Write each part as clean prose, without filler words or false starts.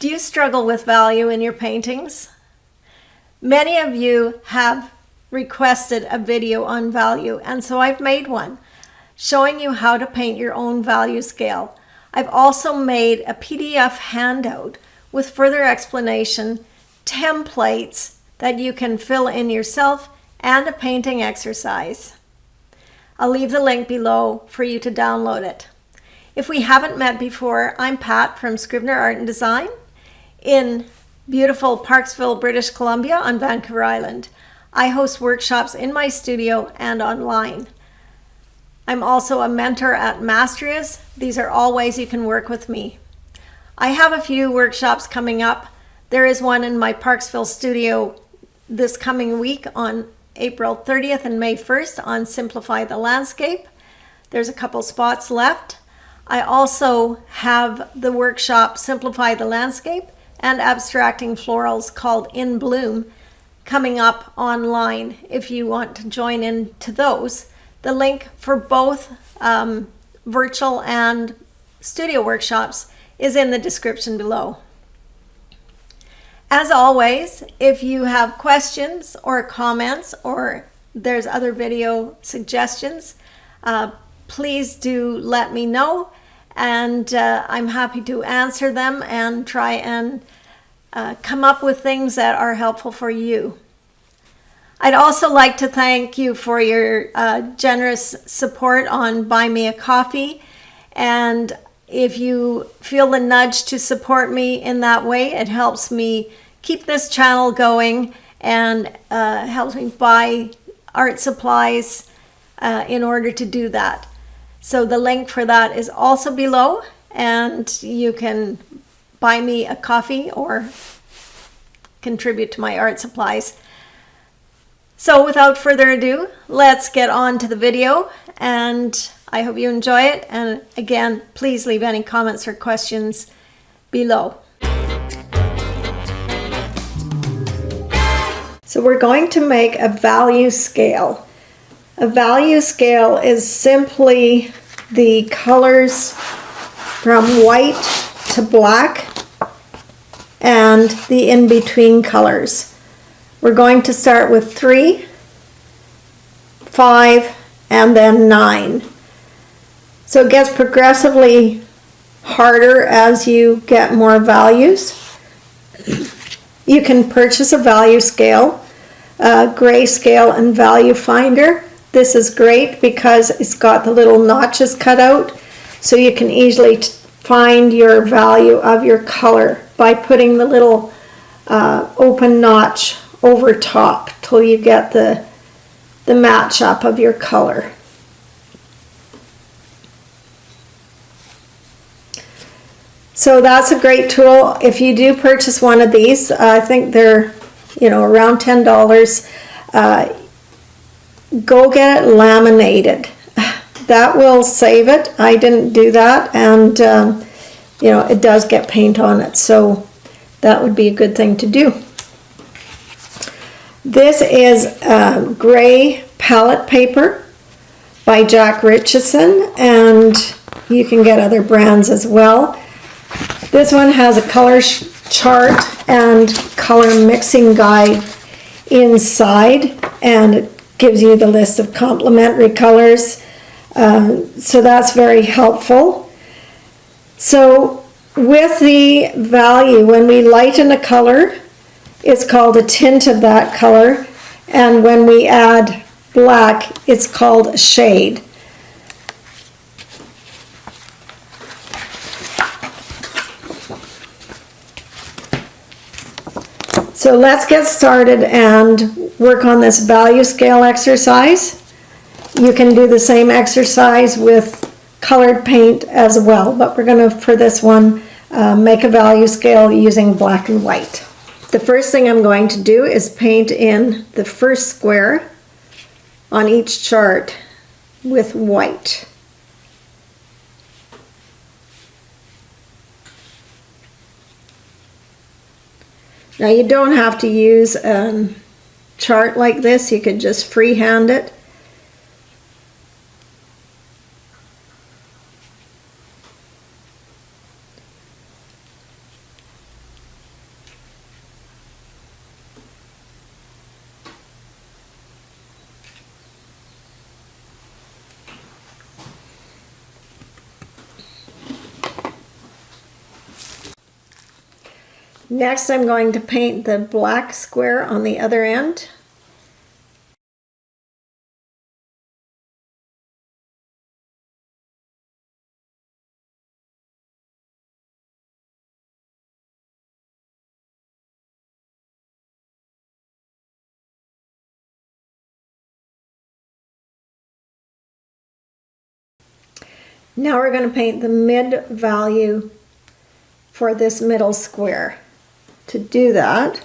Do you struggle with value in your paintings? Many of you have requested a video on value, and so I've made one showing you how to paint your own value scale. I've also made a PDF handout with further explanation, templates that you can fill in yourself, and a painting exercise. I'll leave the link below for you to download it. If we haven't met before, I'm Pat from Scrivener Art and Design in beautiful Parksville, British Columbia on Vancouver Island. I host workshops in my studio and online. I'm also a mentor at Mastrius. These are all ways you can work with me. I have a few workshops coming up. There is one in my Parksville studio this coming week on April 30th and May 1st on Simplify the Landscape. There's a couple spots left. I also have the workshop Simplify the Landscape and Abstracting Florals called In Bloom coming up online if you want to join in to those. The link for both virtual and studio workshops is in the description below. As always, if you have questions or comments or there's other video suggestions, please do let me know, and I'm happy to answer them and try and come up with things that are helpful for you. I'd also like to thank you for your generous support on Buy Me a Coffee, and if you feel the nudge to support me in that way, it helps me keep this channel going and helps me buy art supplies in order to do that. So the link for that is also below, and you can buy me a coffee or contribute to my art supplies. So without further ado, let's get on to the video, and I hope you enjoy it. And again, please leave any comments or questions below. So we're going to make a value scale. A value scale is simply the colors from white to black and the in-between colors. We're going to start with 3, 5, and then 9. So it gets progressively harder as you get more values. You can purchase a value scale, grayscale and value finder. This is great because it's got the little notches cut out, so you can easily find your value of your color by putting the little open notch over top till you get the match up of your color. So that's a great tool. If you do purchase one of these, I think they're around $10. Go get it laminated. That will save it. I didn't do that, and it does get paint on it, so that would be a good thing to do. This is gray palette paper by Jack Richardson, and you can get other brands as well. This one has a color chart and color mixing guide inside, and it gives you the list of complementary colors, so that's very helpful. So with the value, when we lighten a color, it's called a tint of that color, and when we add black, it's called a shade. So let's get started and work on this value scale exercise. You can do the same exercise with colored paint as well, but we're going to, for this one, make a value scale using black and white. The first thing I'm going to do is paint in the first square on each chart with white. Now you don't have to use a chart like this, you could just freehand it. Next, I'm going to paint the black square on the other end. Now we're going to paint the mid value for this middle square. To do that,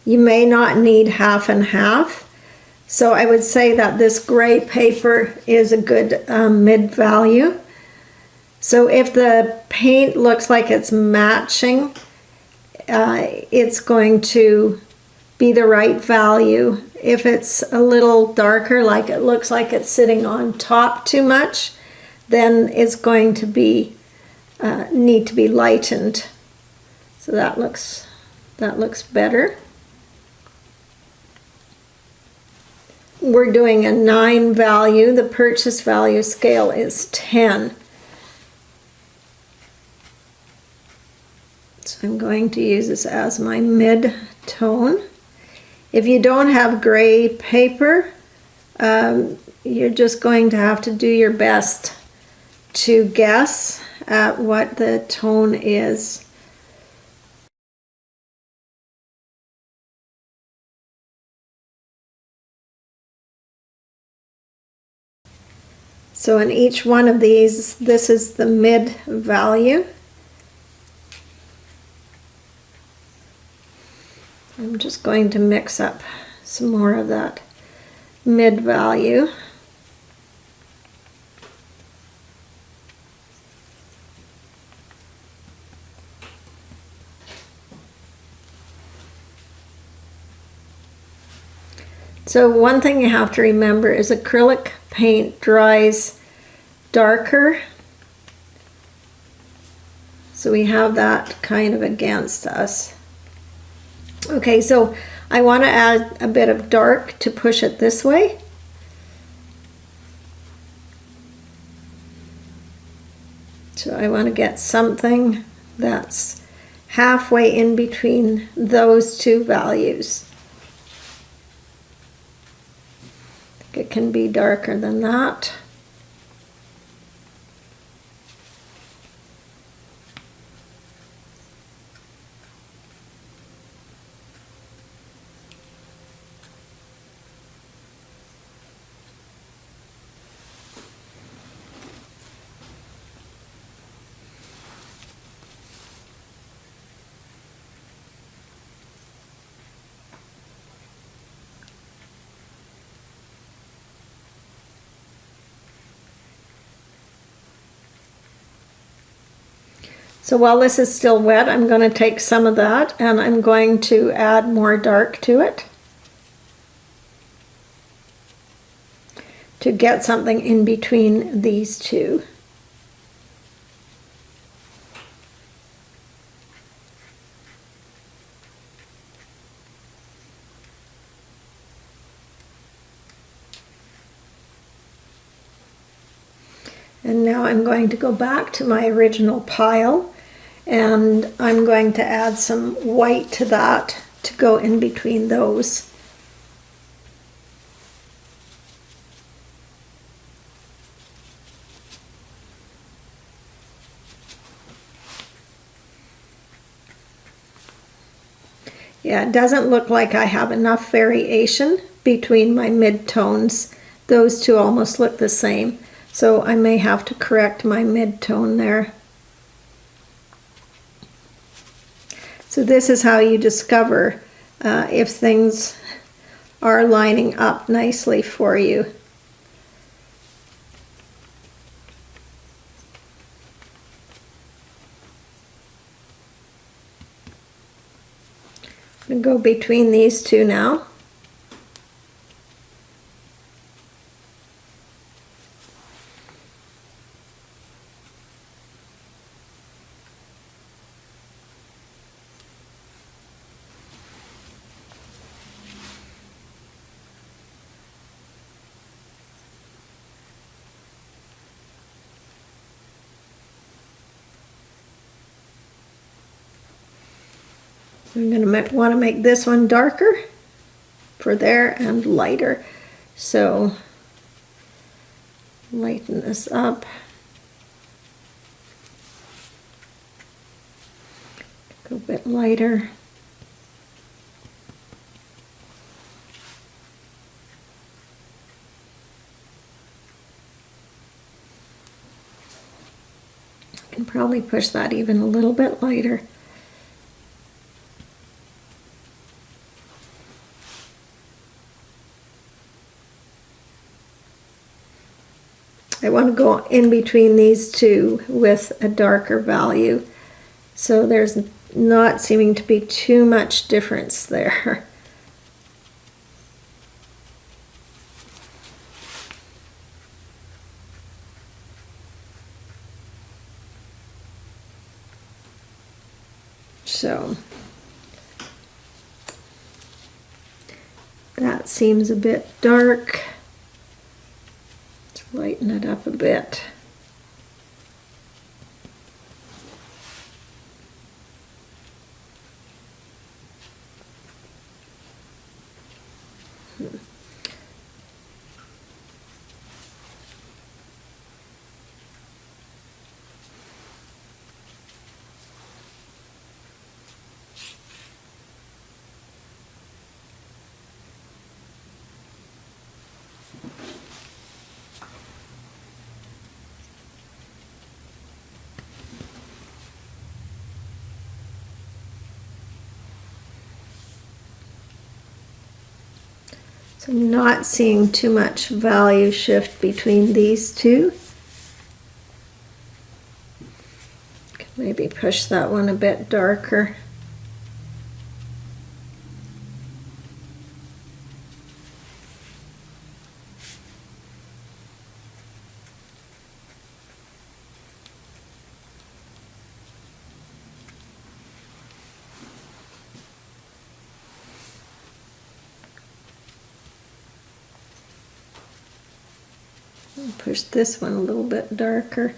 you may not need half and half. So I would say that this gray paper is a good mid value. So if the paint looks like it's matching, it's going to be the right value. If it's a little darker, like it looks like it's sitting on top too much, then it's going to be need to be lightened. So that looks better. We're doing a 9 value. The purchase value scale is 10. So I'm going to use this as my mid-tone. If you don't have gray paper, you're just going to have to do your best to guess at what the tone is. So in each one of these, this is the mid value. I'm just going to mix up some more of that mid value. So one thing you have to remember is acrylic paint dries darker. So we have that kind of against us. Okay, so I want to add a bit of dark to push it this way. So I want to get something that's halfway in between those two values. It can be darker than that. So while this is still wet, I'm going to take some of that and I'm going to add more dark to it to get something in between these two. And now I'm going to go back to my original pile and I'm going to add some white to that to go in between those. Yeah, it doesn't look like I have enough variation between my mid-tones. Those two almost look the same. So I may have to correct my mid-tone there. So this is how you discover if things are lining up nicely for you. I'm going to go between these two now. I'm going to want to make this one darker for there and lighter. So lighten this up. Go a bit lighter. I can probably push that even a little bit lighter. I want to go in between these two with a darker value. So there's not seeming to be too much difference there. So that seems a bit dark. Let's lighten it up a bit. So I'm not seeing too much value shift between these two. Could maybe push that one a bit darker. Push this one a little bit darker.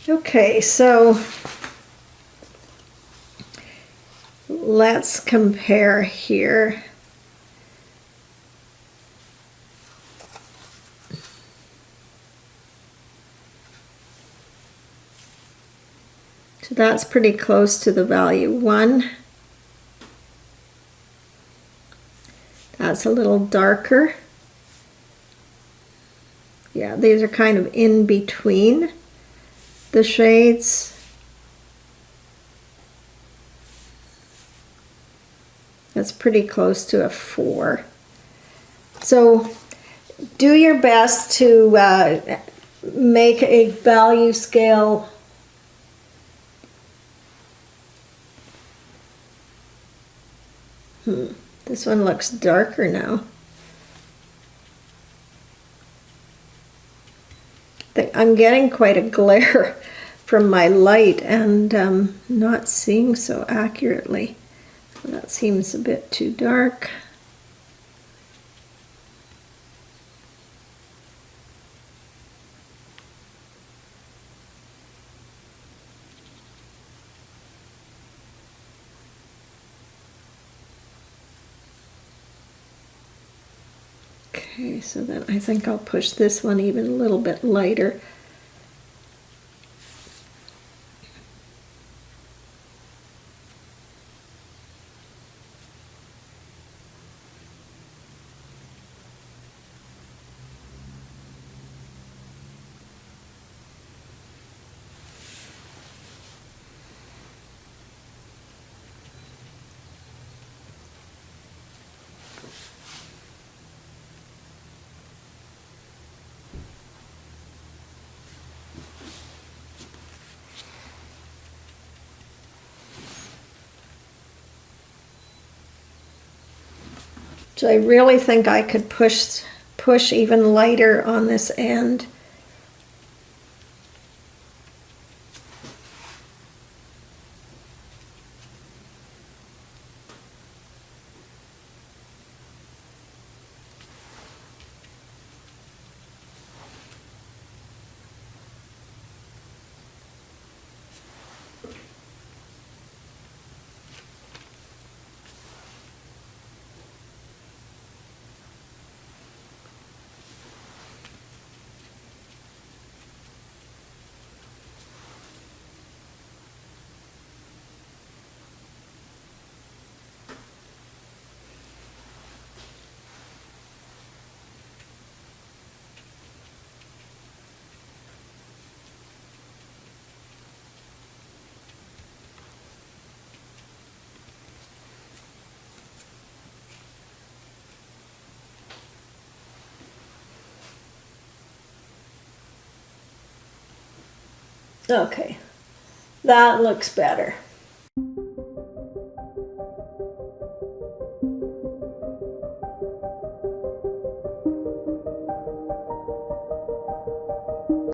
Okay, so let's compare here. So that's pretty close to the value 1. That's a little darker. Yeah, these are kind of in between the shades. That's pretty close to a 4. So do your best to make a value scale This one looks darker now. I'm getting quite a glare from my light and not seeing so accurately. That seems a bit too dark. Okay, so then I think I'll push this one even a little bit lighter. So I really think I could push even lighter on this end. Okay, that looks better.